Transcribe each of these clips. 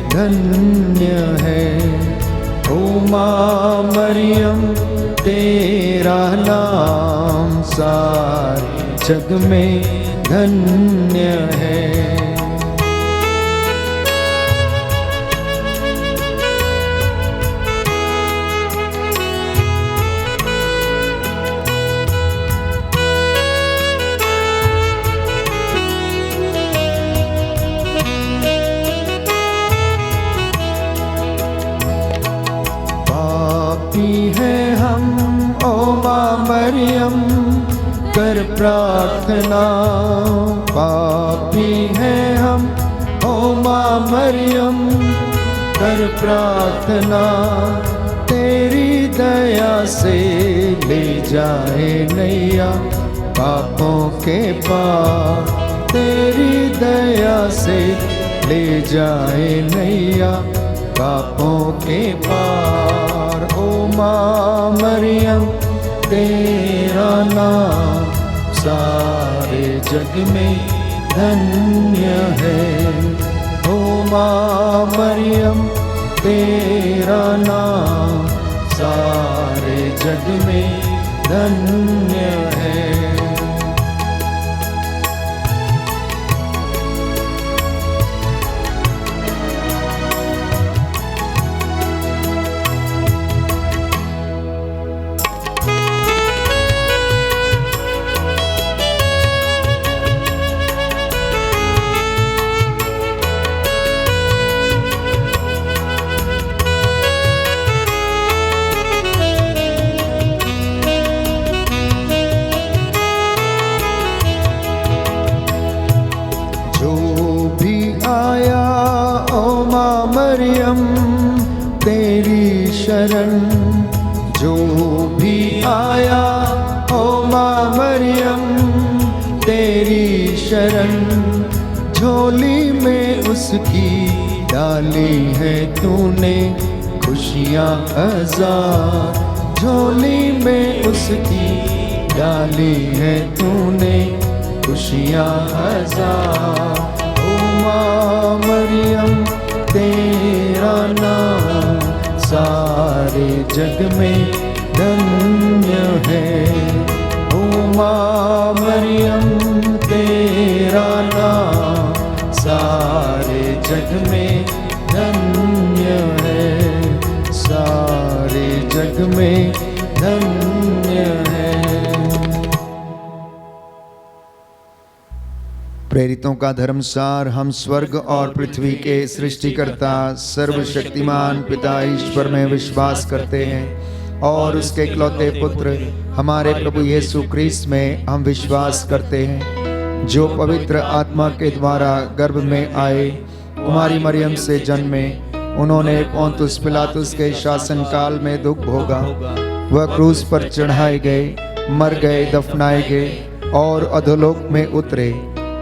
धन्य है। ओ माँ मरियम तेरा नाम सारे जग में धन्य है। है हम ओ माँ मरियम कर प्रार्थना, पापी है हम ओ माँ मरियम कर प्रार्थना। तेरी दया से ले जाए नैया पापों के पार, तेरी दया से ले जाए नैया पापों के पार। ओ माँ मरियम तेरा नाम सारे जग में धन्य है। ओ माँ मरियम तेरा नाम सारे जग में धन्य है। तेरी शरण जो भी आया ओ माँ मरियम तेरी शरण, झोली में उसकी डाली है तूने खुशियाँ हजार, झोली में उसकी डाली है तूने खुशियाँ हजार। ओ माँ मरियम तेरा नाम सारे जग में धन्य है। ओ माँ मरियम तेरा नाम सारे जग में धन्य है, सारे जग में धन्य है। प्रेरितों का धर्मसार। हम स्वर्ग और पृथ्वी के सृष्टिकर्ता सर्वशक्तिमान पिता ईश्वर में विश्वास करते हैं और उसके इकलौते पुत्र हमारे प्रभु यीशु क्रिस्त में हम विश्वास करते हैं, जो पवित्र आत्मा के द्वारा गर्भ में आए, कुमारी मरियम से जन्मे। उन्होंने पोंतुस पिलातुस के शासन काल में दुख भोगा, वह क्रूस पर चढ़ाए गए, मर गए, दफनाए गए और अधोलोक में उतरे।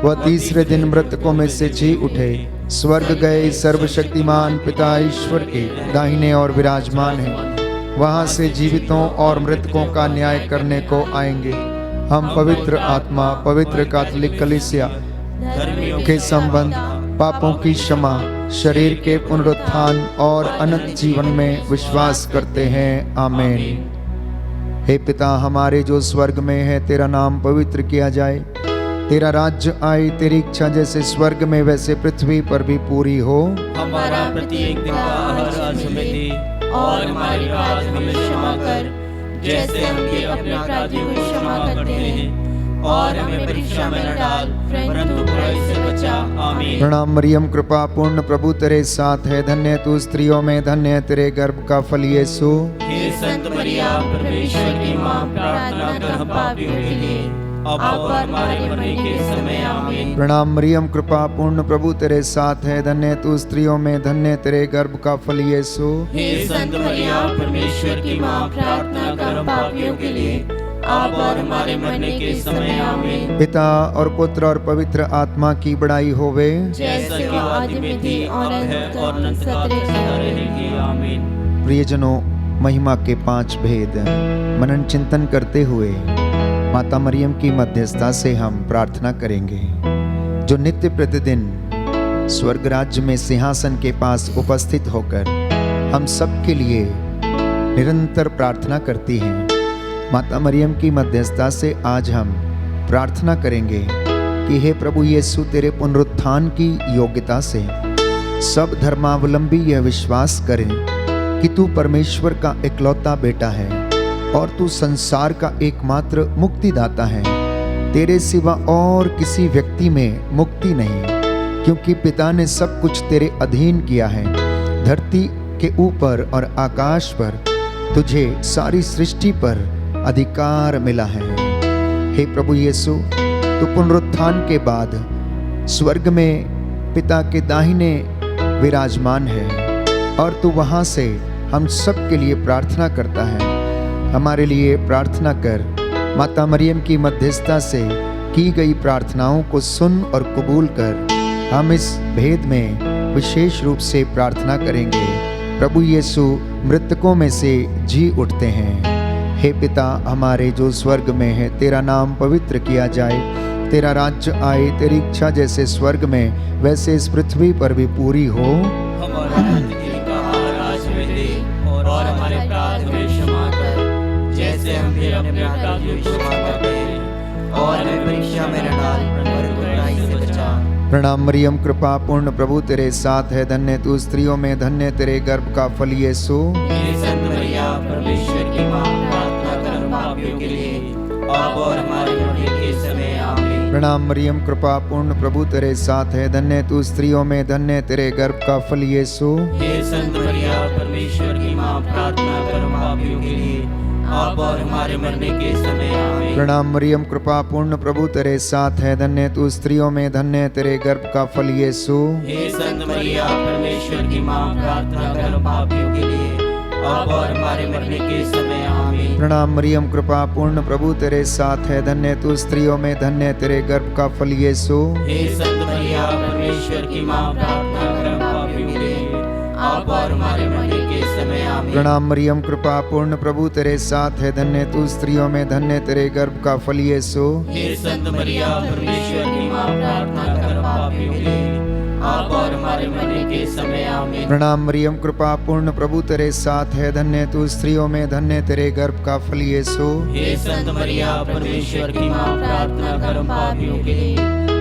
वह तीसरे दिन मृतकों में से जी उठे, स्वर्ग गए, सर्वशक्तिमान पिता ईश्वर के दाहिने और विराजमान हैं। वहां से जीवितों और मृतकों का न्याय करने को आएंगे। हम पवित्र आत्मा, पवित्र कैथोलिक कलीसिया के संबंध, पापों की क्षमा, शरीर के पुनरुत्थान और अनंत जीवन में विश्वास करते हैं। आमीन। हे पिता हमारे जो स्वर्ग में है, तेरा नाम पवित्र किया जाए, तेरा राज्य आए, तेरी इच्छा जैसे स्वर्ग में वैसे पृथ्वी पर भी पूरी हो। हमारा प्रत्येक दिन का आहार आज हमें दे और हमारे अपराध हमें क्षमा कर, जैसे हम भी अपने अपराधियों को क्षमा करते हैं, और हमें परीक्षा में न डाल परंतु बुराई से बचा। आमीन। प्रणाम मरियम कृपा पूर्ण प्रभु तेरे साथ है, धन्य तू स्त्रियों में, धन्य तेरे गर्भ का फल यीशु। हे संत मरिया परमेश्वर की माँ, प्रार्थना कर हम पापियों के लिए अब और हमारे मरने के समय। आमीन। प्रणाम मरियम कृपा पूर्ण प्रभु तेरे साथ है, धन्य तू स्त्रियों में, धन्य तेरे गर्भ का फल यीशु। हे संत मरिया परमेश्वर की माँ, प्रार्थना कर हम पापियों के लिए अब और हमारे मरने के समय। आमीन। पिता और पुत्र और पवित्र आत्मा की बड़ाई होवे, जैसा कि आदि में थी और है और अनंत काल तक सदा रहेगी। आमीन। प्रियजनों, महिमा के 5 भेद मनन चिंतन करते हुए माता मरियम की मध्यस्थता से हम प्रार्थना करेंगे, जो नित्य प्रतिदिन स्वर्ग राज्य में सिंहासन के पास उपस्थित होकर हम सब के लिए निरंतर प्रार्थना करती हैं। माता मरियम की मध्यस्थता से आज हम प्रार्थना करेंगे कि हे प्रभु यीशु, तेरे पुनरुत्थान की योग्यता से सब धर्मावलंबी यह विश्वास करें कि तू परमेश्वर का इकलौता बेटा है और तू संसार का एकमात्र मुक्तिदाता है। तेरे सिवा और किसी व्यक्ति में मुक्ति नहीं, क्योंकि पिता ने सब कुछ तेरे अधीन किया है। धरती के ऊपर और आकाश पर तुझे सारी सृष्टि पर अधिकार मिला है। हे प्रभु यीशु, तू पुनरुत्थान के बाद स्वर्ग में पिता के दाहिने विराजमान है और तू वहां से हम सब के लिए प्रार्थना करता है। हमारे लिए प्रार्थना कर। माता मरियम की मध्यस्थता से की गई प्रार्थनाओं को सुन और कबूल कर। हम इस भेद में विशेष रूप से प्रार्थना करेंगे। प्रभु यीशु मृतकों में से जी उठते हैं। हे पिता हमारे जो स्वर्ग में है, तेरा नाम पवित्र किया जाए, तेरा राज्य आए, तेरी इच्छा जैसे स्वर्ग में वैसे इस पृथ्वी पर भी पूरी हो। हमारा प्रतिदिन का आहार आज हमें दे और हमारे अपराध हमें क्षमा कर, जैसे हम भी अपने अपराधियों को क्षमा करते हैं, और हमें परीक्षा में न डाल पर बुराई से बचा। प्रणाम मरियम, कृपा पूर्ण प्रभु तेरे साथ है, धन्य तू स्त्रियों में, धन्य तेरे गर्भ का फल यीशु। हे संत मरिया, परमेश्वर की मां, प्रार्थना कर हम पापियों के लिए, अब और हमारे मरने के समय आमीन। प्रणाम मरियम, कृपा पूर्ण प्रभु तेरे साथ है, धन्य तू स्त्रियों में, धन्य तेरे गर्भ का फल यीशु। हे संत मरिया, परमेश्वर की मां, प्रार्थना कर हम पापियों के लिए, अब और हमारे मरने के समय आमीन। प्रणाम मरियम, कृपा पूर्ण प्रभु तेरे साथ है, धन्य तू स्त्रियों में, धन्य तेरे गर्भ का फल यीशु। हे संत मरिया, परमेश्वर की मां, प्रार्थना कर हम पापियों के लिए, अब और हमारे मरने के समय आमीन। प्रणाम मरियम, कृपा पूर्ण प्रभु तेरे साथ है, धन्य तू स्त्रियों में, धन्य तेरे गर्भ का फल यीशु। हे संत मरिया, परमेश्वर की मां, प्रार्थना कर हम पापियों के लिए, अब और हमारे मरने के समय आमीन। प्रणाम मरियम, कृपा पूर्ण प्रभु तेरे साथ है, धन्य तू स्त्रियों में, धन्य तेरे गर्भ का फल यीशु। हे संत मरिया, परमेश्वर की मां, प्रार्थना कर हम पापियों के लिए, अब और हमारे मरने के समय आमीन। प्रणाम मरियम, कृपा पूर्ण प्रभु तेरे साथ है, धन्य तू स्त्रियों में, धन्य तेरे गर्भ का फल यीशु। हे संत मरिया, परमेश्वर की मां, प्रार्थना कर हम पापियों के लिए,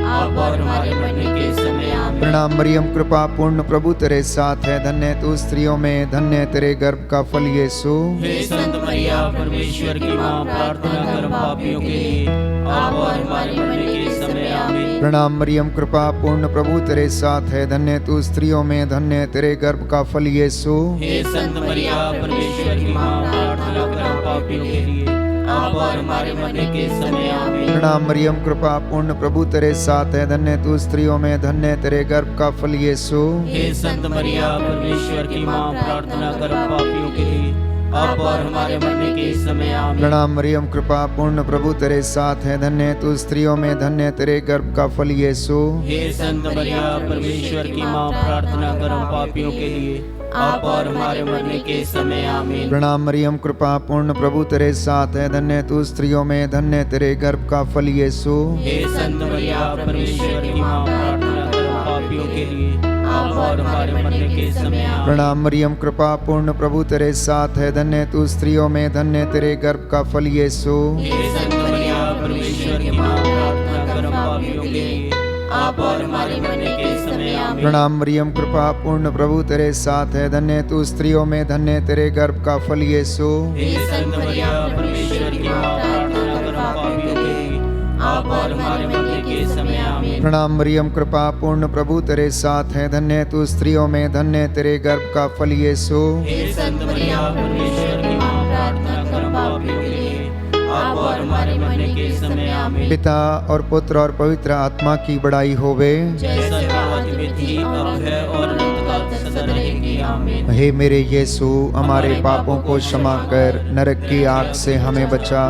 अब और हमारे मरने के समय आमीन। प्रणाम मरियम, कृपा पूर्ण प्रभु तेरे साथ है, धन्य तू स्त्रियों में, धन्य तेरे गर्भ का फल यीशु। हे संत मरिया, परमेश्वर की मां, प्रार्थना कर हम पापियों के लिए, अब और हमारे मरने के समय आमीन। प्रणाम मरियम, कृपा पूर्ण प्रभु तेरे साथ है, धन्य तू स्त्रियों में, धन्य तेरे गर्भ का फल यीशु। हे संत मरिया, परमेश्वर की मां, प्रार्थना कर हम पापियों के लिए, अब और हमारे मरने के समय आमीन। प्रणाम मरियम, कृपा पूर्ण प्रभु तेरे साथ है, धन्य तू स्त्रियों में, धन्य तेरे गर्भ का फल यीशु। हे संत मरिया, परमेश्वर की मां, प्रार्थना कर हम पापियों के लिए, अब और हमारे मरने के समय आमीन। प्रणाम मरियम, कृपा पूर्ण प्रभु तेरे साथ है, धन्य तू स्त्रियों में, धन्य तेरे गर्भ का फल यीशु। हे संत मरिया, परमेश्वर की मां, प्रार्थना कर हम पापियों के लिए, अब और हमारे मरने के समय आमीन। प्रणाम मरियम, कृपा पूर्ण प्रभु तेरे साथ है, धन्य तू स्त्रियों में, धन्य तेरे गर्भ का फल यीशु। हे संत मरिया, परमेश्वर की मां, प्रार्थना कर हम पापियों के लिए, अब और हमारे मरने के समय आमीन। प्रणाम मरियम, कृपा पूर्ण प्रभु तेरे साथ है, धन्य तू स्त्रियों में, धन्य तेरे गर्भ का फल यीशु। हे संत मरिया, परमेश्वर की मां, प्रार्थना कर हम पापियों के लिए, अब और हमारे मरने के समय आमीन। प्रणाम मरियम, कृपा पूर्ण प्रभु तेरे साथ है, धन्य तू स्त्रियों में, धन्य तेरे गर्भ का फल यीशु। हे संत मरिया, परमेश्वर की मां, प्रार्थना कर हम पापियों के लिए, अब और हमारे मरने के समय आमीन। प्रणाम मरियम, कृपा पूर्ण प्रभु तेरे साथ है, धन्य तू स्त्रियों में, धन्य तेरे गर्भ का फल यीशु। हे संत मरिया, परमेश्वर की मां, प्रार्थना कर हम पापियों के लिए, अब और हमारे मरने के समय आमीन। पिता और पुत्र और पवित्र आत्मा की बड़ाई होवे। जैसा आदि में थी, अब है और अनंत काल तक सदा रहेगी आमीन। हे मेरे यीशु, हमारे पापों को क्षमा कर, नरक की आग से हमें बचा,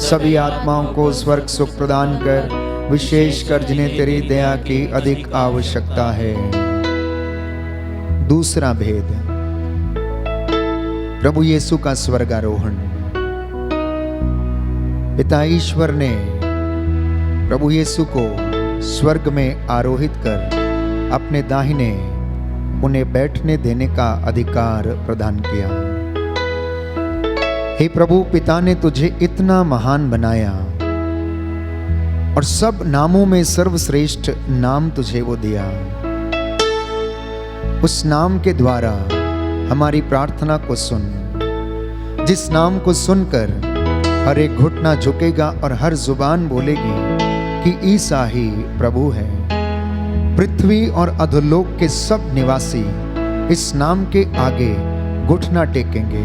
सभी आत्माओं को स्वर्ग सुख प्रदान कर, विशेष कर जिन्हें तेरी दया की अधिक आवश्यकता है। दूसरा भेद, प्रभु यीशु का स्वर्गारोहण। पिता ईश्वर ने प्रभु यीशु को स्वर्ग में आरोहित कर अपने दाहिने उन्हें बैठने देने का अधिकार प्रदान किया। हे प्रभु, पिता ने तुझे इतना महान बनाया और सब नामों में सर्वश्रेष्ठ नाम तुझे वो दिया। उस नाम के द्वारा हमारी प्रार्थना को सुन, जिस नाम को सुनकर हर एक घुटना झुकेगा और हर जुबान बोलेगी कि ईसा ही प्रभु है। पृथ्वी और अधोलोक के सब निवासी इस नाम के आगे घुटना टेकेंगे।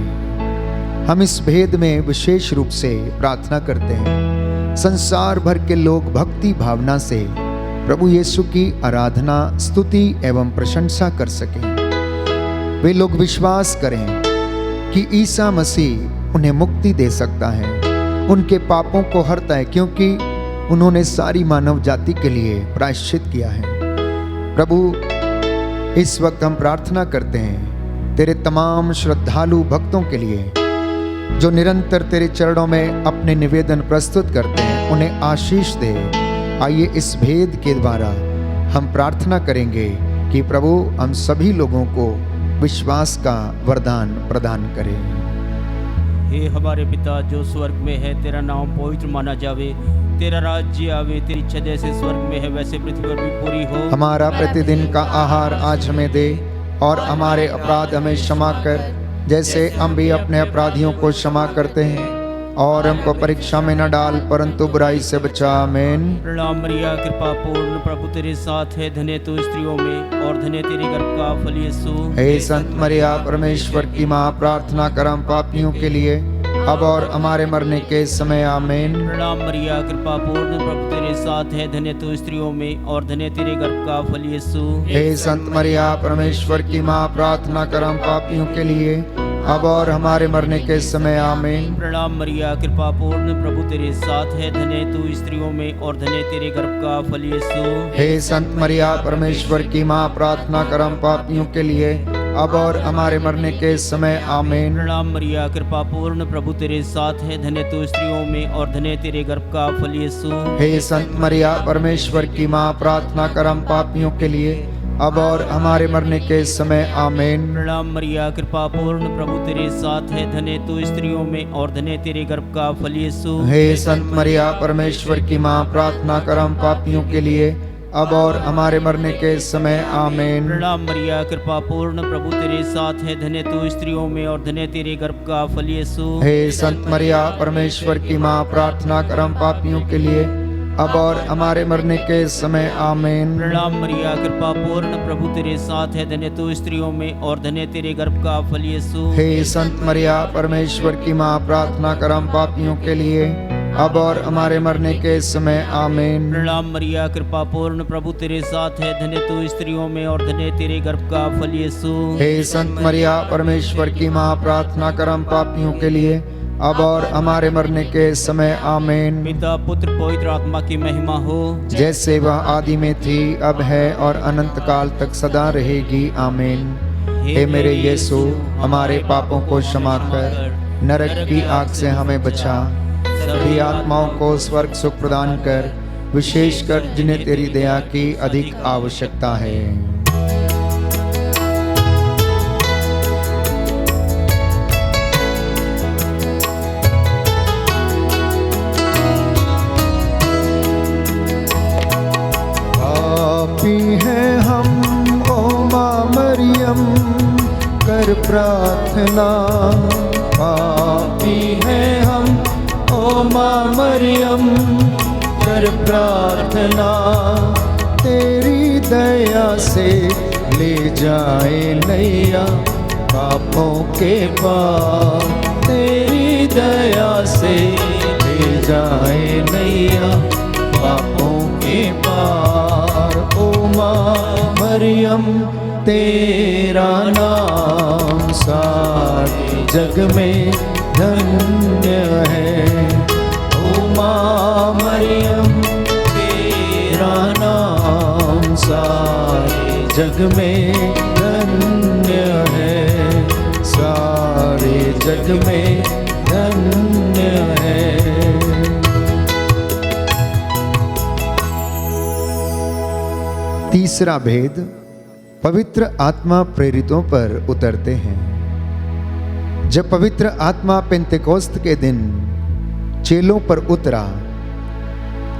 हम इस भेद में विशेष रूप से प्रार्थना करते हैं, संसार भर के लोग भक्ति भावना से प्रभु यीशु की आराधना, स्तुति एवं प्रशंसा कर सकें। वे लोग विश्वास करें कि ईसा मसीह उन्हें मुक्ति दे सकता है, उनके पापों को हरता है, क्योंकि उन्होंने सारी मानव जाति के लिए प्रायश्चित किया है। प्रभु, इस वक्त हम प्रार्थना करते हैं तेरे तमाम श्रद्धालु भक्तों के लिए जो निरंतर तेरे चरणों में अपने निवेदन प्रस्तुत करते हैं, उन्हें आशीष दे। आइए इस भेद के द्वारा हम प्रार्थना करेंगे कि प्रभु हम सभी लोगों को विश्वास का वरदान प्रदान करें। हे हमारे पिता जो स्वर्ग में है, तेरा नाम पवित्र माना जावे, तेरा राज्य आवे, तेरी इच्छा जैसे स्वर्ग में है वैसे पृथ्वी पर भी पूरी हो। हमारा प्रतिदिन का आहार आज हमें दे और हमारे अपराध हमें क्षमा कर, जैसे हम भी अपने अपराधियों को क्षमा करते हैं, और हमको परीक्षा में न डाल परंतु बुराई से बचा। आमीन। प्रणाम मरिया, कृपा पूर्ण प्रभु तेरे साथ है, धन्य तू स्त्रियों में और धन्य तेरे गर्भ का फल यीशु। हे संत मरिया, परमेश्वर की माँ, प्रार्थना कर हम पापियों के लिए अब और हमारे मरने के समय। आमीन। प्रणाम मरिया, कृपा पूर्ण प्रभु तेरे साथ है, धन्य तू स्त्रियों में और धन्य तेरे गर्भ का फल यीशु। हे संत मरिया, परमेश्वर की माँ, प्रार्थना कर हम पापियों के लिए अब और हमारे मरने के समय। आमीन। प्रणाम मरिया, कृपा पूर्ण प्रभु तेरे साथ है, धन्य तू स्त्रियों में और धन्य तेरे गर्भ का फल यीशु। हे संत मरिया, परमेश्वर की माँ, प्रार्थना कर हम पापियों के लिए अब और हमारे मरने के समय। आमीन। प्रणाम मरिया, कृपा पूर्ण प्रभु तेरे साथ है, धन्य तू स्त्रियों में और धन्य तेरे गर्भ का फल यीशु। हे संत मरिया, परमेश्वर की माँ, प्रार्थना कर हम पापियों के लिए अब और हमारे मरने के समय। आमीन। प्रणाम मरिया, कृपा पूर्ण प्रभु तेरे साथ है, धन्य तू स्त्रियों में और धन्य तेरे गर्भ का फल यीशु। हे संत मरिया, परमेश्वर की माँ, प्रार्थना कर हम पापियों के लिए अब और हमारे मरने के समय। आमीन। प्रणाम मरिया, कृपा पूर्ण प्रभु तेरे साथ है, धन्य तू स्त्रियों में और धन्य तेरे गर्भ का फल यीशु। हे संत मरिया, परमेश्वर की माँ, प्रार्थना कर हम पापियों के लिए अब और हमारे मरने के समय। आमीन। प्रणाम मरिया, कृपा पूर्ण प्रभु तेरे साथ है, धन्य तू स्त्रियों में और धन्य तेरे गर्भ का फल यीशु। हे संत मरिया, परमेश्वर की माँ, प्रार्थना कर हम पापियों के लिए अब और हमारे मरने के समय। आमीन। प्रणाम मरिया, कृपा पूर्ण प्रभु तेरे साथ है, धन्य तू स्त्रियों में और धन्य तेरे गर्भ का फल यीशु। हे संत मरिया, परमेश्वर की माँ, प्रार्थना कर हम पापियों के लिए अब और हमारे मरने के समय। आमीन। पिता पुत्र पवित्र आत्मा की महिमा हो, जैसे वह आदि में थी, अब है और अनंत काल तक सदा रहेगी। आमीन। हे मेरे यीशु, हमारे पापों को क्षमा कर, नरक की आग से हमें बचा, सभी आत्माओं को स्वर्ग सुख प्रदान कर, विशेषकर जिन्हें तेरी दया की अधिक आवश्यकता है। पापी हैं हम, ओ माँ मरियम, कर प्रार्थना। पापी हैं हम, ओ माँ मरियम, कर प्रार्थना। तेरी दया से ले जाए नैया पापों के पार, तेरी दया से ले जाए नैया पापों के पार। ओ माँ मरियम, तेरा नाम सारे जग में धन्य है। ओ माँ मरियम, तेरा नाम सारे जग में धन्य है, सारे जग में धन्य है। तीसरा भेद, पवित्र आत्मा प्रेरितों पर उतरते हैं। जब पवित्र आत्मा पेंतेकोस्त के दिन चेलों पर उतरा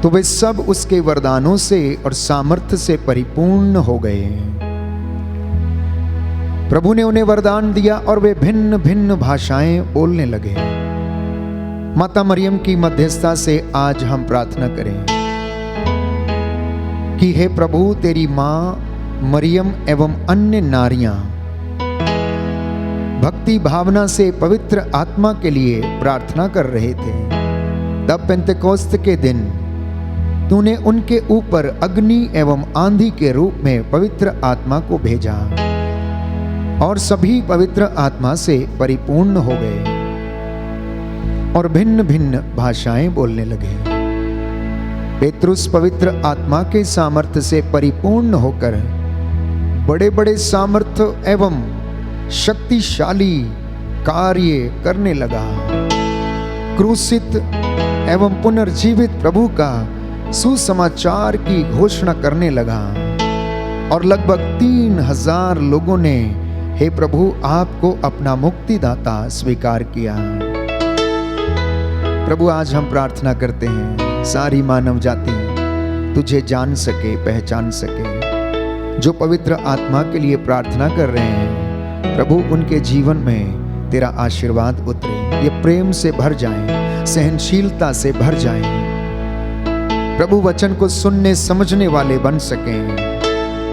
तो वे सब उसके वरदानों से और सामर्थ्य से परिपूर्ण हो गए। प्रभु ने उन्हें वरदान दिया और वे भिन्न भिन्न भाषाएं बोलने लगे। माता मरियम की मध्यस्थता से आज हम प्रार्थना करें कि हे प्रभु, तेरी मां मरियम एवं अन्य नारियां भक्ति भावना से पवित्र आत्मा के लिए प्रार्थना कर रहे थे। तब पेंतेकोस्त के दिन तूने उनके ऊपर अग्नि एवं आंधी के रूप में पवित्र आत्मा को भेजा और सभी पवित्र आत्मा से परिपूर्ण हो गए और भिन्न भिन्न भाषाएं बोलने लगे। पेतरुस पवित्र आत्मा के सामर्थ्य से परिपूर्ण होकर बड़े बड़े सामर्थ्य एवं शक्तिशाली कार्य करने लगा। क्रूसित एवं पुनर्जीवित प्रभु का सुसमाचार की घोषणा करने लगा और लगभग 3000 लोगों ने हे प्रभु आपको अपना मुक्तिदाता स्वीकार किया। प्रभु, आज हम प्रार्थना करते हैं सारी मानव जाति तुझे जान सके, पहचान सके। जो पवित्र आत्मा के लिए प्रार्थना कर रहे हैं प्रभु, उनके जीवन में तेरा आशीर्वाद उतरे, ये प्रेम से भर जाएं, सहनशीलता से भर जाएं। प्रभु, वचन को सुनने समझने वाले बन सकें।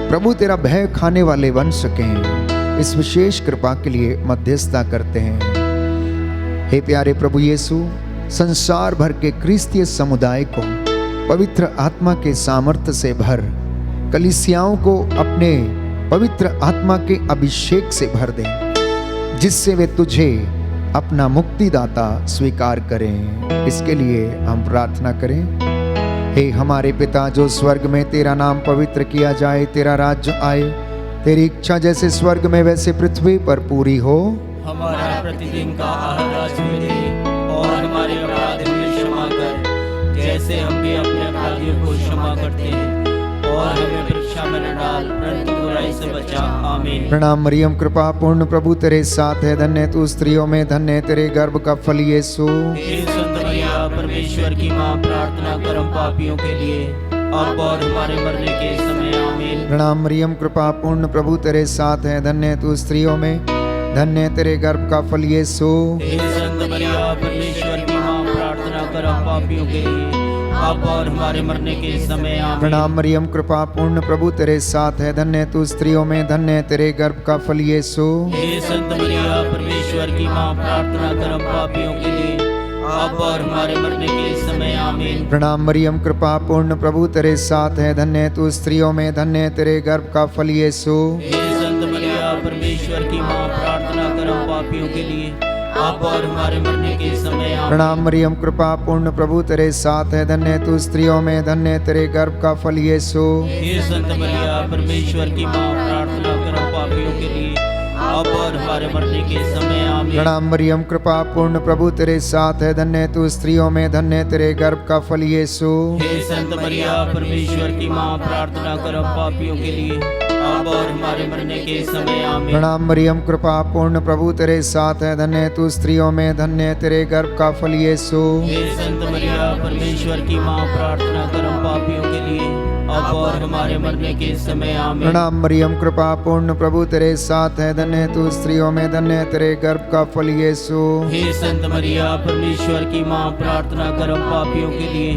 प्रभु, तेरा भय खाने वाले बन सकें। इस विशेष कृपा के लिए मध्यस्थता करते हैं। हे प्यारे प्रभु यीशु, संसार भर के क्रिस्तीय समुदाय को पवित्र आत्मा के सामर्थ्य से भर, कलीसियाओं को अपने पवित्र आत्मा के अभिषेक से भर दे, जिससे वे तुझे अपना मुक्तिदाता स्वीकार करें। इसके लिए हम प्रार्थना करें। हे हमारे पिता जो स्वर्ग में, तेरा नाम पवित्र किया जाए, तेरा राज्य आए, तेरी इच्छा जैसे स्वर्ग में वैसे पृथ्वी पर पूरी हो। हमारा प्रतिदिन का आहार आज हमें दे और हमारे अपराध हमें क्षमा कर, जैसे हम भी अपने अपराधियों को क्षमा करते हैं, और हमें परीक्षा में न डाल, परंतु बुराई से बचा। आमीन। प्रणाम मरियम, कृपा पूर्ण प्रभु तेरे साथ है, धन्य तू स्त्रियों में, धन्य तेरे गर्भ का फल यीशु। हे संत मरिया, परमेश्वर की मां, प्रार्थना कर हम पापियों के लिए, अब और हमारे मरने के समय। आमीन। प्रणाम मरियम, कृपा पूर्ण प्रभु तेरे साथ है, धन्य तू स्त्रियों में, धन्य तेरे गर्भ का फल यीशु। हे संत मरिया, परमेश्वर की मां, प्रार्थना कर हम पापियों के लिए, अब और हमारे मरने के समय। आमीन। प्रणाम मरियम, कृपा पूर्ण प्रभु तेरे साथ है, धन्य तू स्त्रियों में, धन्य तेरे गर्भ का फल यीशु। हे संत मरिया, परमेश्वर की मां, प्रार्थना कर हम पापियों के लिए, अब और हमारे मरने के समय। आमीन। प्रणाम मरियम, कृपा पूर्ण प्रभु तेरे साथ है, धन्य तू स्त्रियों में, धन्य तेरे गर्भ का फल यीशु। हे संत मरिया, परमेश्वर की मां, प्रार्थना कर हम पापियों के लिए, अब और हमारे मरने के समय। आमीन। प्रणाम मरियम, कृपा पूर्ण प्रभु तेरे साथ है, धन्य तू स्त्रियों में, धन्य तेरे गर्भ का फल यीशु। हे संत मरिया, परमेश्वर की मां, प्रार्थना कर हम पापियों के लिए, अब और हमारे मरने के समय। आमीन। प्रणाम मरियम, कृपा पूर्ण प्रभु तेरे साथ है, धन्य तू स्त्रियों में, धन्य तेरे गर्भ का फल यीशु। हे संत मरिया, परमेश्वर की मां, प्रार्थना कर हम पापियों के लिए, अब और हमारे मरने के समय। आमीन। प्रणाम मरियम, कृपा पूर्ण प्रभु तेरे साथ है, धन्य तू स्त्रियों में, धन्य तेरे गर्भ का फल यीशु। हे संत मरिया, परमेश्वर की मां, प्रार्थना कर हम पापियों के लिए, अब और हमारे मरने के समय। आमीन। प्रणाम मरियम, कृपा पूर्ण प्रभु तेरे साथ है, धन्य तू स्त्रियों में, धन्य तेरे गर्भ का फल यीशु। हे संत मरिया, परमेश्वर की मां, प्रार्थना कर हम पापियों के लिए,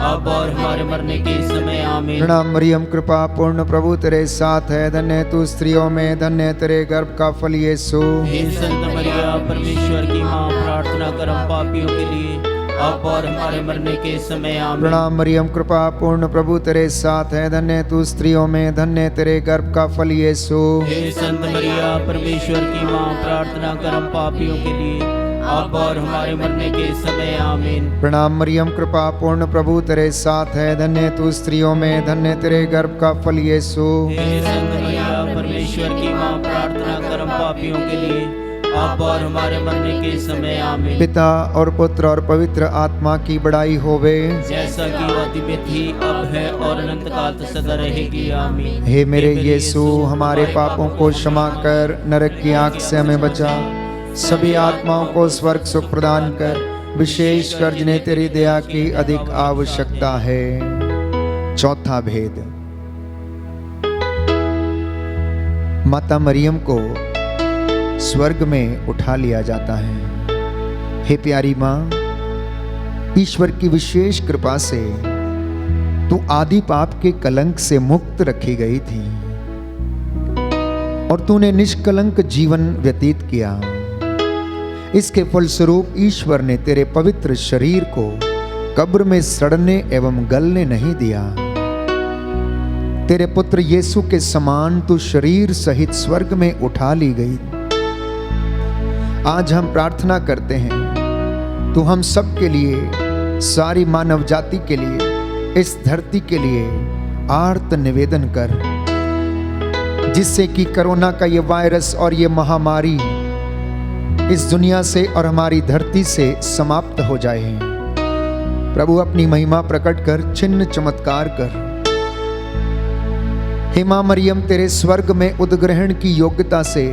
अब और हमारे मरने के समय। आमीन। प्रणाम मरियम, कृपा पूर्ण प्रभु तेरे साथ है, धन्य तू स्त्रियों में, धन्य तेरे गर्भ का फल यीशु। हे संत मरिया, परमेश्वर की मां, प्रार्थना कर हम पापियों के लिए, अब और हमारे मरने के समय। आमीन। प्रणाम मरियम, कृपा पूर्ण प्रभु तेरे साथ है, धन्य तू स्त्रियों में, धन्य तेरे गर्भ का फल यीशु। हे संत मरिया, परमेश्वर की मां, प्रार्थना कर हम पापियों के लिए, अब और हमारे मरने के समय। आमीन। प्रणाम मरियम, कृपा पूर्ण प्रभु तेरे साथ है, धन्य तू स्त्रियों में, धन्य तेरे गर्भ का फल यीशु। हे संत मरिया, परमेश्वर की मां, प्रार्थना कर हम पापियों के लिए, अब और हमारे मरने के समय आमीन। पिता और पुत्र और पवित्र आत्मा की बड़ाई होवे, जैसा कि आदि में थी, अब है और अनंत काल तक सदा रहेगी, आमीन। हे मेरे यीशु, हमारे पापों को क्षमा कर, नरक की आग से हमें बचा, सभी आत्माओं को स्वर्ग सुख प्रदान कर, विशेष कर जिन्हें तेरी दया की अधिक आवश्यकता है। चौथा भेद, माता मरियम को स्वर्ग में उठा लिया जाता है। हे प्यारी माँ, ईश्वर की विशेष कृपा से तू आदि पाप के कलंक से मुक्त रखी गई थी और तूने निष्कलंक जीवन व्यतीत किया। इसके फलस्वरूप ईश्वर ने तेरे पवित्र शरीर को कब्र में सड़ने एवं गलने नहीं दिया। तेरे पुत्र यीशु के समान तू शरीर सहित स्वर्ग में उठा ली गई। आज हम प्रार्थना करते हैं, तू हम सब के लिए, सारी मानव जाति के लिए, इस धरती के लिए आर्त निवेदन कर, जिससे कि कोरोना का ये वायरस और ये महामारी इस दुनिया से और हमारी धरती से समाप्त हो जाए। प्रभु अपनी महिमा प्रकट कर, चिन्ह चमत्कार कर। हे मां मरियम, तेरे स्वर्ग में उद्ग्रहण की योग्यता से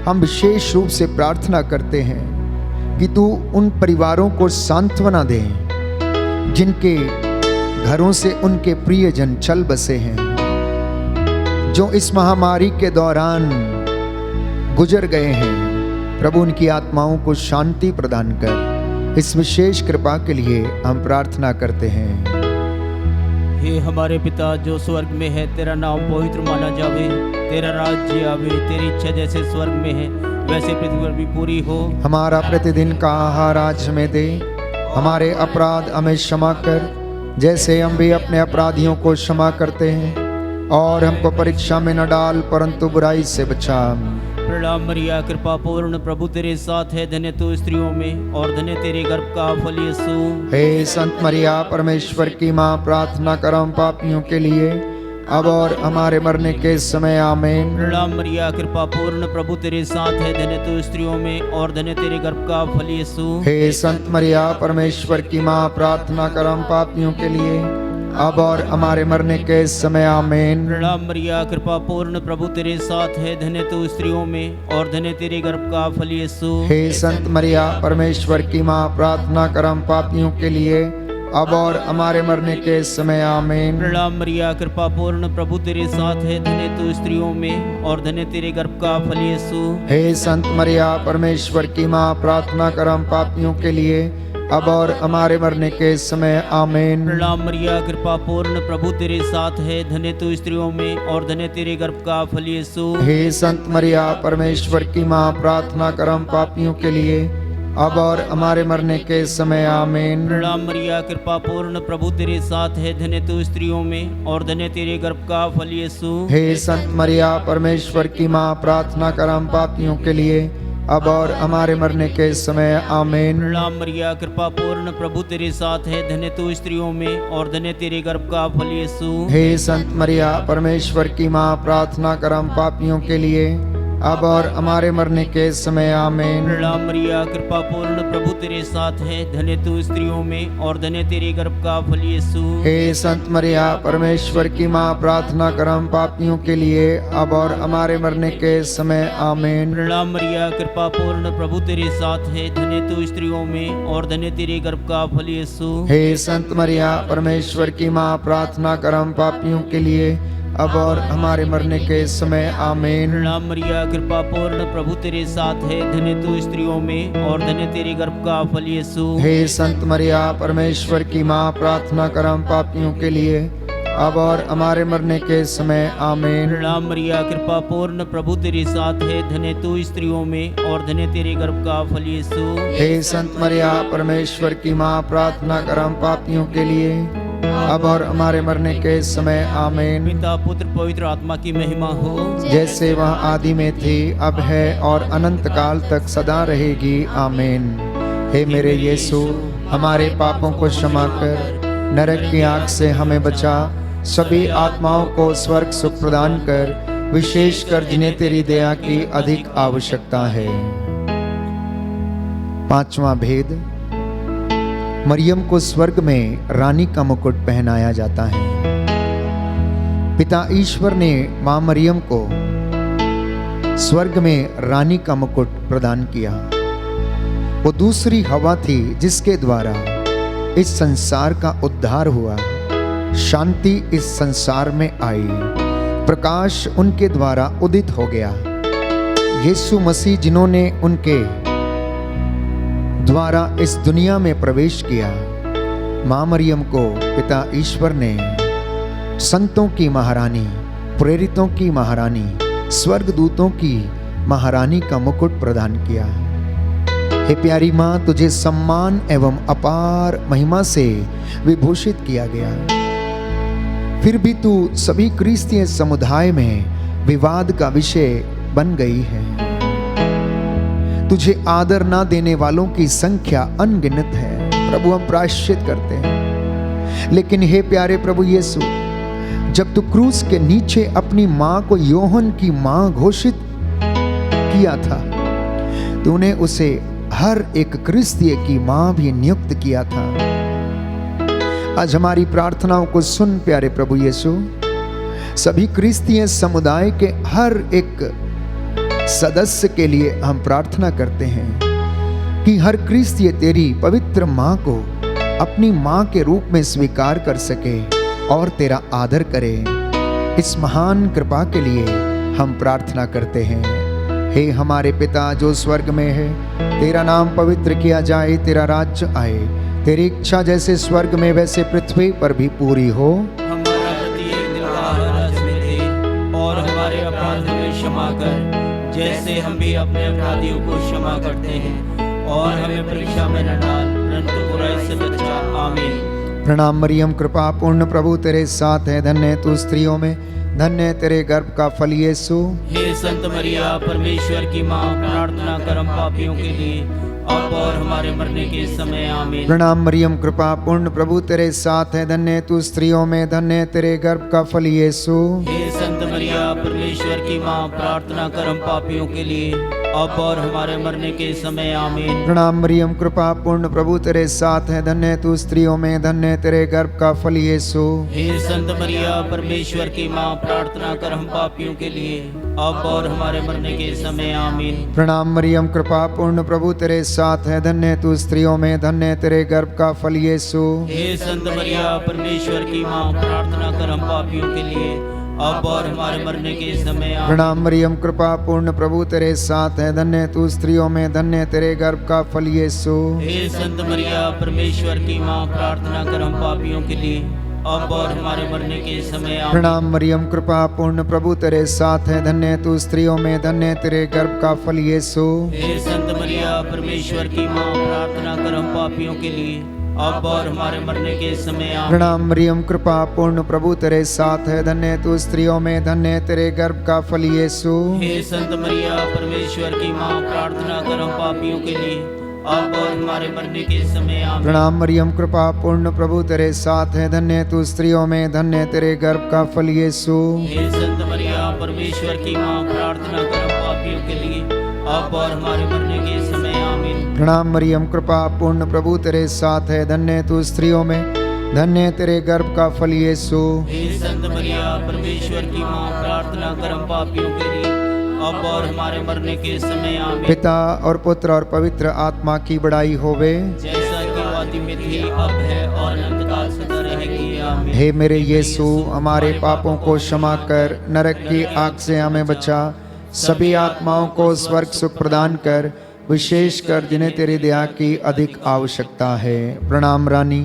हम विशेष रूप से प्रार्थना करते हैं कि तू उन परिवारों को सांत्वना दे जिनके घरों से उनके प्रियजन चल बसे हैं, जो इस महामारी के दौरान गुजर गए हैं। प्रभु उनकी आत्माओं को शांति प्रदान कर, इस विशेष कृपा के लिए हम प्रार्थना करते हैं। हे हमारे पिता जो स्वर्ग में है, तेरा नाम पवित्र माना जावे, तेरा राज्य आवे, तेरी इच्छा जैसे स्वर्ग में है वैसे पृथ्वी पर भी पूरी हो। हमारा प्रतिदिन का आहार आज हमें दे, हमारे अपराध हमें क्षमा कर, जैसे हम भी अपने अपराधियों को क्षमा करते हैं, और हमको परीक्षा में न डाल परंतु बुराई से बचा। प्रणाम मरिया, कृपा पूर्ण, प्रभु तेरे साथ है, धन्य तू स्त्रियों में और धन्य तेरे गर्भ का फल यीशु। हे संत मरिया, परमेश्वर की माँ, प्रार्थना करो हम पापियों के लिए, अब और हमारे मरने के समय आमीन। प्रणाम मरिया, कृपा पूर्ण, प्रभु तेरे साथ है, धन्य तू स्त्रियों में और धन्य तेरे गर्भ का फल यीशु। हे संत मरिया, परमेश्वर की माँ, प्रार्थना करो हम पापियों के लिए, अब और हमारे मरने के समय आमीन। प्रणाम मरिया, कृपा पूर्ण, प्रभु तेरे साथ है, धन्य तू स्त्रियों में और धन्य तेरे गर्भ का फल यीशु। हे संत मरिया, परमेश्वर की माँ, प्रार्थना करो हम पापियों के लिए, अब और हमारे मरने के समय आमीन। प्रणाम मरिया, कृपा पूर्ण, प्रभु तेरे साथ है, धन्य तू स्त्रियों में और धन्य तेरे गर्भ का फल यीशु। हे संत मरिया, परमेश्वर की माँ, प्रार्थना करो हम पापियों के लिए, अब और हमारे मरने के समय आमीन। प्रणाम मरिया, कृपा पूर्ण, प्रभु तेरे साथ है, धन्य तू स्त्रियों में और धन्य तेरे गर्भ का फल यीशु। हे संत मरिया, परमेश्वर की माँ, प्रार्थना करो हम पापियों के लिए, अब और हमारे मरने के समय आमीन। प्रणाम मरिया, कृपा पूर्ण, प्रभु तेरे साथ है, धन्य तू स्त्रियों में और धन्य तेरे गर्भ का फल यीशु। हे संत मरिया, परमेश्वर की माँ, प्रार्थना करो हम पापियों के लिए, अब और हमारे मरने के समय आमीन। प्रणाम मरिया, कृपा पूर्ण, प्रभु तेरे साथ है, धन्य तू स्त्रियों में और धन्य तेरे गर्भ का फल यीशु। हे संत मरिया, परमेश्वर की माँ, प्रार्थना करो हम पापियों के लिए, अब और हमारे मरने के समय आमीन। प्रणाम मरिया, कृपा पूर्ण, प्रभु तेरे साथ है, धन्य तू स्त्रियों में और धन्य तेरे गर्भ का फल यीशु। हे संत मरिया, परमेश्वर की माँ, प्रार्थना करो हम पापियों के लिए, अब और हमारे मरने के समय आमीन। प्रणाम मरिया, कृपा पूर्ण, प्रभु तेरे साथ है, धन्य तू स्त्रियों में और धन्य तेरे गर्भ का फल यीशु। हे संत मरिया, परमेश्वर की माँ, प्रार्थना करो हम पापियों के लिए, अब और हमारे मरने के समय आमीन। प्रणाम मरिया, कृपा पूर्ण, प्रभु तेरे साथ है, धन्य तू स्त्रियों में और धन्य तेरे गर्भ का फल यीशु। हे संत मरिया, परमेश्वर की माँ, प्रार्थना करो हम पापियों के लिए, अब और हमारे मरने के समय आमीन। प्रणाम मरिया, कृपा पूर्ण, प्रभु तेरे साथ है, धन्य तू स्त्रियों में और धन्य तेरे गर्भ का फल यीशु। हे संत मरिया, परमेश्वर की माँ, प्रार्थना करो हम पापियों के लिए, अब और हमारे मरने के समय आमीन। पिता पुत्र पवित्र आत्मा की महिमा हो, जैसे वह आदि में थी, अब है और अनंत काल तक सदा रहेगी आमीन। हे मेरे यीशु, हमारे पापों को क्षमा कर, नरक की आग से हमें बचा, सभी आत्माओं को स्वर्ग सुख प्रदान कर, विशेष कर जिन्हें तेरी दया की अधिक आवश्यकता है। पांचवां भेद, मरियम को स्वर्ग में रानी का मुकुट पहनाया जाता है। पिता ईश्वर ने मां मरियम को स्वर्ग में रानी का मुकुट प्रदान किया। वो दूसरी हवा थी जिसके द्वारा इस संसार का उद्धार हुआ, शांति इस संसार में आई, प्रकाश उनके द्वारा उदित हो गया। यीशु मसीह जिन्होंने उनके द्वारा इस दुनिया में प्रवेश किया, मां मरियम को पिता ईश्वर ने संतों की महारानी, प्रेरितों की महारानी, स्वर्गदूतों की महारानी का मुकुट प्रदान किया। हे प्यारी मां, तुझे सम्मान एवं अपार महिमा से विभूषित किया गया। फिर भी तू सभी क्रिस्तीय समुदाय में विवाद का विषय बन गई है। तुझे आदर ना देने वालों की संख्या अनगिनत है। प्रभु, हम प्रायश्चित करते हैं। लेकिन हे प्यारे प्रभु यीशु, जब तू क्रूस के नीचे अपनी मां को योहन की मां घोषित किया था, तूने उसे हर एक क्रिस्तीय की मां भी नियुक्त किया था। आज हमारी प्रार्थनाओं को सुन प्यारे प्रभु यीशु। सभी क्रिस्तीय समुदाय के हर एक सदस्य के लिए हम प्रार्थना करते हैं कि हर क्रिस्तीय तेरी पवित्र मां को अपनी मां के रूप में स्वीकार कर सके और तेरा आदर करे। इस महान कृपा के लिए हम प्रार्थना करते हैं। हे हमारे पिता जो स्वर्ग में है, तेरा नाम पवित्र किया जाए, तेरा राज्य आए, तेरी इच्छा जैसे स्वर्ग में वैसे पृथ्वी पर भी पूरी हो। हमारा प्रत्येक दिन का आहार आज हमें दे, और हमारे अपराध हमें क्षमा कर जैसे हम भी अपने अपराधियों को क्षमा करते हैं, और हमें परीक्षा में न डाल परंतु बुराई से बचा। आमीन। प्रणाम मरियम, कृपा पूर्ण प्रभु तेरे साथ है, धन्य है तू स्त्रियों में, धन्य है तेरे गर्भ का फल यीशु। हे संत मरिया परमेश्वर की माँ, प्रार्थना कर हम पापियों के लिए अब और हमारे मरने के समय। आमीन। प्रणाम मरियम, कृपा पूर्ण प्रभु तेरे साथ है, धन्य है तू स्त्रियों में, धन्य है तेरे गर्भ का फल यीशु। हे संत मरिया परमेश्वर की माँ, प्रार्थना कर हम पापियों के लिए अब और हमारे मरने के समय। आमीन। प्रणाम मरियम, कृपा पूर्ण प्रभु तेरे साथ है, धन्य है तू स्त्रियों में, धन्य है तेरे गर्भ का फल यीशु। हे संत मरिया परमेश्वर की माँ, प्रार्थना कर हम पापियों के लिए अब और हमारे मरने के समय। आमीन। प्रणाम मरियम, कृपा पूर्ण प्रभु तेरे साथ है, धन्य है तू स्त्रियों में, धन्य है तेरे गर्भ का फल यीशु। हे संत मरिया परमेश्वर की माँ, प्रार्थना कर हम पापियों के लिए अब और हमारे मरने के समय। आमीन। प्रणाम मरियम, कृपा पूर्ण प्रभु तेरे साथ है, धन्य है तू स्त्रियों में, धन्य है तेरे गर्भ का फल यीशु। हे संत मरिया परमेश्वर की माँ, प्रार्थना कर हम पापियों के लिए अब और हमारे मरने के समय। आमीन। प्रणाम मरियम, कृपा पूर्ण प्रभु तेरे साथ है, धन्य है तू स्त्रियों में, धन्य है तेरे गर्भ का फल यीशु। हे संत मरिया परमेश्वर की माँ, प्रार्थना कर हम पापियों के लिए अब और हमारे मरने के समय। आमीन। प्रणाम मरियम, कृपा पूर्ण प्रभु तेरे साथ है, धन्य है तू स्त्रियों में, धन्य है तेरे गर्भ का फल यीशु। हे संत मरिया परमेश्वर की माँ, प्रार्थना कर हम पापियों के लिए अब और हमारे मरने के समय। आमीन। प्रणाम मरियम, कृपा पूर्ण प्रभु तेरे साथ है, धन्य है तू स्त्रियों में, धन्य है तेरे गर्भ का फल यीशु। हे संत मरिया परमेश्वर की माँ, प्रार्थना कर हम पापियों के लिए अब और हमारे मरने के समय। आमीन। प्रणाम मरियम, कृपा पूर्ण प्रभु तेरे साथ है, धन्य है तू स्त्रियों में, धन्य है तेरे गर्भ का फल यीशु। हे संत मरिया परमेश्वर की माँ, प्रार्थना कर हम पापियों के लिए अब और हमारे मरने के समय। आमीन। पिता और पुत्र और पवित्र आत्मा की बड़ाई होवे। जैसा कि आदि में थी, अब है और अनंतकाल सदा रहेगी। आमीन। हे मेरे यीशु, हमारे पापों को क्षमा कर, नरक की आग से हमें बचा, सभी आत्माओं को स्वर्ग सुख प्रदान कर, विशेषकर जिन्हें तेरी दया की अधिक आवश्यकता है। प्रणाम रानी,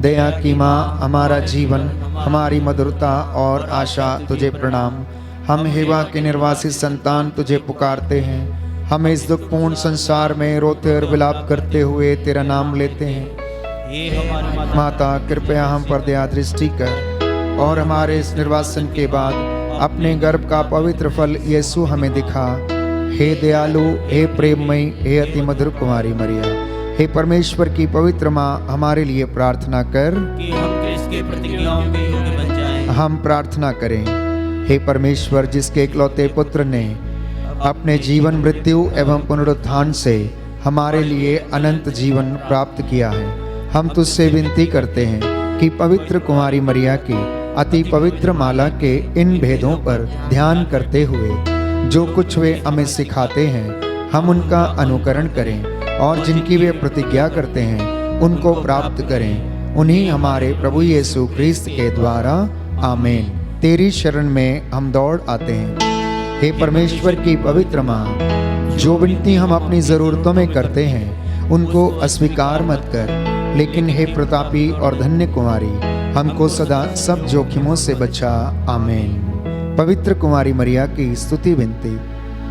दया की माँ, हमारा जीवन, हमारी मधुरता और आशा तुझे प्रणाम। हम हेवा के निर्वासित संतान तुझे पुकारते हैं। हम इस दुखपूर्ण संसार में रोते और विलाप करते हुए तेरा नाम लेते हैं। हे हमारी माता, कृपया हम पर दया दृष्टि कर और हमारे इस निर्वासन के बाद अपने गर्भ का पवित्र फल यीशु हमें दिखा। हे दयालु, हे प्रेममयी, हे अति मधुर कुमारी मरिया, हे परमेश्वर की पवित्र माँ, हमारे लिए प्रार्थना कर कि हम क्रिस्त के प्रतिज्ञाओं के योग्य बन जाएं। हम प्रार्थना करें। हे परमेश्वर, जिसके इकलौते पुत्र ने अपने जीवन, मृत्यु एवं पुनरुत्थान से हमारे लिए अनंत जीवन प्राप्त किया है। हम तुझसे विनती करते हैं कि पवित्र कुमारी मरिया की अति पवित्र माला के इन भेदों पर ध्यान करते हुए जो कुछ वे हमें सिखाते हैं हम उनका अनुकरण करें और जिनकी वे प्रतिज्ञा करते हैं उनको प्राप्त करें। उन्हीं हमारे प्रभु यीशु ख्रीस्त के द्वारा आमीन। तेरी शरण में हम दौड़ आते हैं। हे परमेश्वर की पवित्र माँ, जो विनती हम अपनी ज़रूरतों में करते हैं उनको अस्वीकार मत कर, लेकिन हे प्रतापी और धन्य कुमारी, हमको सदा सब जोखिमों से बचा। आमीन। पवित्र कुमारी मरिया की स्तुति विनती।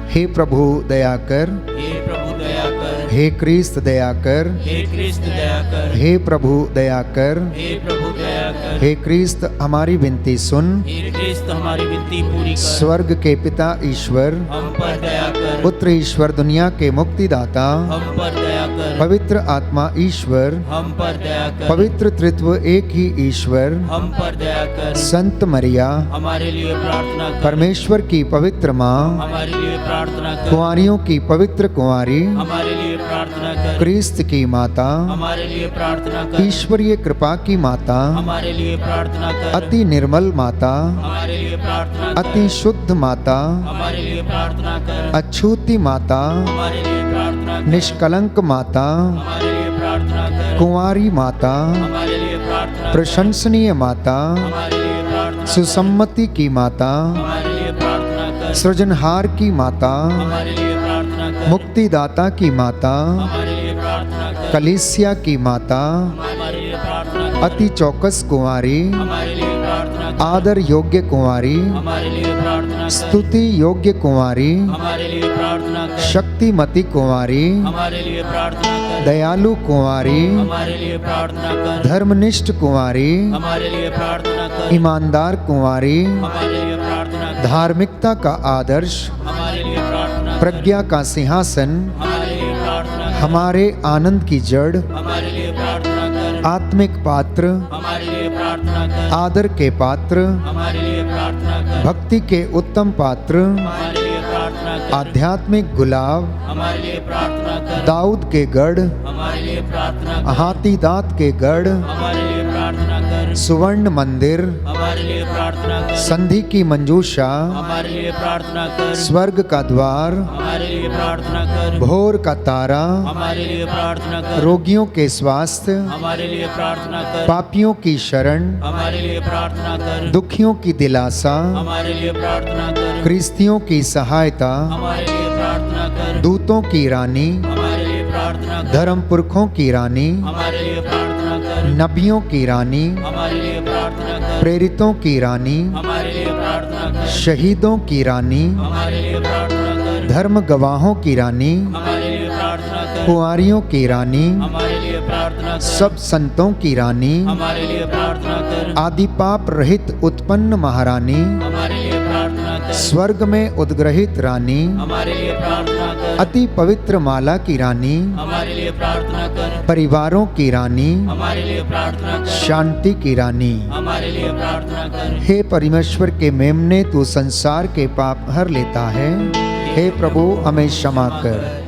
हे प्रभु दया कर, हे प्रभु दया कर, हे क्रिस्त दया कर, हे क्रिस्त दया कर, हे प्रभु दया कर, हे प्रभु दया कर, हे क्रिस्त हमारी विनती सुन। हे क्रिस्त हमारी विनती पूरी कर। स्वर्ग के पिता ईश्वर, हम पर दया कर। पुत्र ईश्वर दुनिया के मुक्तिदाता, हम पर दया कर। पवित्र आत्मा ईश्वर, हम पर दया कर। पवित्र त्रित्व एक ही ईश्वर, हम पर दया कर। संत मरिया, हमारे लिए प्रार्थना कर। परमेश्वर की पवित्र माँ, हमारे लिए प्रार्थना कर। कुंवारियों की पवित्र कुंवारी, हमारे लिए प्रार्थना कर। क्रिस्त की माता, हमारे लिए प्रार्थना कर। ईश्वरीय कृपा की माता, हमारे लिए प्रार्थना कर। अति निर्मल माता, हमारे लिए प्रार्थना कर। अति शुद्ध माता, हमारे लिए प्रार्थना कर। अछूती माता, हमारे लिए प्रार्थना कर। निष्कलंक माता, हमारे लिए प्रार्थना कर। कुंवारी माता, हमारे लिए प्रार्थना कर। प्रशंसनीय माता, हमारे लिए प्रार्थना कर। सुसम्मति की माता, हमारे लिए प्रार्थना कर। सृजनहार की माता, हमारे लिए प्रार्थना कर। मुक्तिदाता की माता, हमारे लिए प्रार्थना कर। कलीसिया की माता, हमारे लिए प्रार्थना कर। अति चौकस कुंवारी, हमारे लिए प्रार्थना कर। आदर योग्य कुंवारी, हमारे लिए प्रार्थना कर। स्तुति योग्य कुंवारी, हमारे लिए प्रार्थना कर। शक्तिमती कुंवारी, हमारे लिए प्रार्थना कर। दयालु कुंवारी, हमारे लिए प्रार्थना कर। धर्मनिष्ठ कुंवारी, हमारे लिए प्रार्थना कर। ईमानदार कुंवारी, हमारे लिए प्रार्थना कर। धार्मिकता का आदर्श, हमारे लिए प्रार्थना कर। प्रज्ञा का सिंहासन, हमारे लिए प्रार्थना कर। हमारे आनंद की जड़, हमारे लिए प्रार्थना कर। आत्मिक पात्र, हमारे लिए प्रार्थना कर। आदर के पात्र, हमारे लिए प्रार्थना कर। भक्ति के उत्तम पात्र, हमारे लिए प्रार्थना कर। आध्यात्मिक गुलाब, हमारे लिए प्रार्थना कर। दाऊद के गढ़, हमारे लिए प्रार्थना कर। हाथी दांत के गढ़, हमारे लिए प्रार्थना कर। सुवर्ण मंदिर, हमारे लिए प्रार्थना कर। संधि की मंजूषा, हमारे लिए प्रार्थना कर। स्वर्ग का द्वार, हमारे लिए प्रार्थना कर। भोर का तारा, हमारे लिए प्रार्थना कर। रोगियों के स्वास्थ्य, हमारे लिए प्रार्थना कर। पापियों की शरण, हमारे लिए प्रार्थना कर। दुखियों की दिलासा, हमारे लिए प्रार्थना कर। क्रिस्तियों की सहायता, हमारे लिए प्रार्थना कर। दूतों की रानी, हमारे लिए प्रार्थना कर। धर्म पुरखों की रानी, हमारे लिए प्रार्थना कर। नबियों की रानी, हमारे लिए प्रार्थना कर। प्रेरितों की रानी, हमारे लिए प्रार्थना कर। शहीदों की रानी, हमारे लिए प्रार्थना कर। धर्म गवाहों की रानी, हमारे लिए प्रार्थना कर। कुंवारियों की रानी, हमारे लिए प्रार्थना कर। सब संतों की रानी, हमारे लिए प्रार्थना कर। आदि पाप रहित उत्पन्न महारानी, हमारे लिए प्रार्थना कर। स्वर्ग में उद्ग्रहित रानी, हमारे लिए प्रार्थना कर। अति पवित्र माला की रानी, हमारे लिए प्रार्थना कर। परिवारों की रानी, हमारे लिए प्रार्थना कर। शांति की रानी। हमारे लिए प्रार्थना कर। हे परमेश्वर के मेमने, तू संसार के पाप हर लेता है, हे प्रभु हमें क्षमा कर।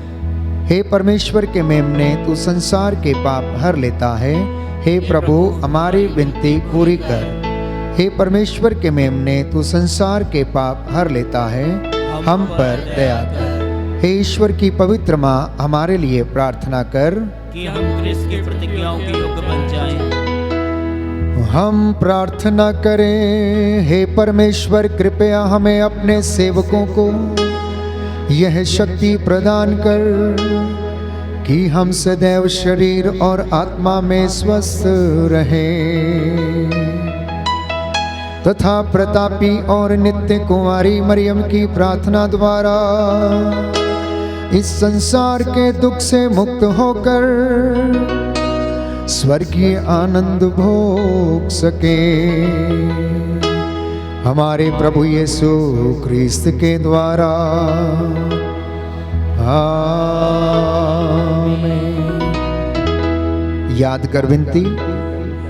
हे परमेश्वर के मेमने, तू संसार के पाप हर लेता है, हे प्रभु हमारी विनती पूरी कर। हे परमेश्वर के मेमने, तू संसार के पाप हर लेता है, हम पर दया कर। हे ईश्वर की पवित्र माँ, हमारे लिए प्रार्थना कर कि हम क्रिस्त की प्रतिज्ञाओं के योग्य बन जाएं। हम प्रार्थना करें। हे परमेश्वर, कृपया हमें अपने सेवकों को यह शक्ति प्रदान कर कि हम सदैव शरीर और आत्मा में स्वस्थ रहें, तथा प्रतापी और नित्य कुंवारी मरियम की प्रार्थना द्वारा इस संसार के दुख से मुक्त होकर स्वर्गीय आनंद भोग सके। हमारे प्रभु यीशु ख्रीस्त के द्वारा। आमीन। याद कर विनती।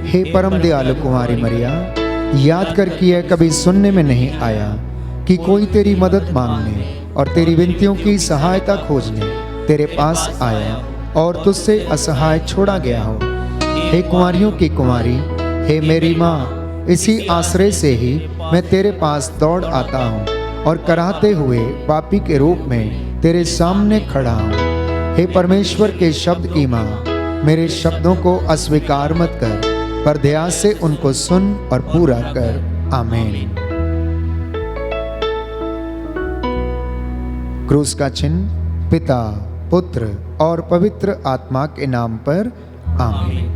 हे परम दयालु कुमारी मरिया, याद कर कि यह कभी सुनने में नहीं आया कि कोई तेरी मदद मांगने और तेरी विनतियों की सहायता खोजने तेरे पास आया और तुझसे असहाय छोड़ा गया हो। हे कुंवारियों की कुंवारी, हे मेरी माँ, इसी आश्रय से ही मैं तेरे पास दौड़ आता हूँ और कराहते हुए पापी के रूप में तेरे सामने खड़ा हूँ। हे परमेश्वर के शब्द की माँ, मेरे शब्दों को अस्वीकार मत कर, पर ध्यान से उनको सुन और पूरा कर। आमीन। क्रूस का चिन्ह पिता, पुत्र और पवित्र आत्मा के नाम पर। आमीन।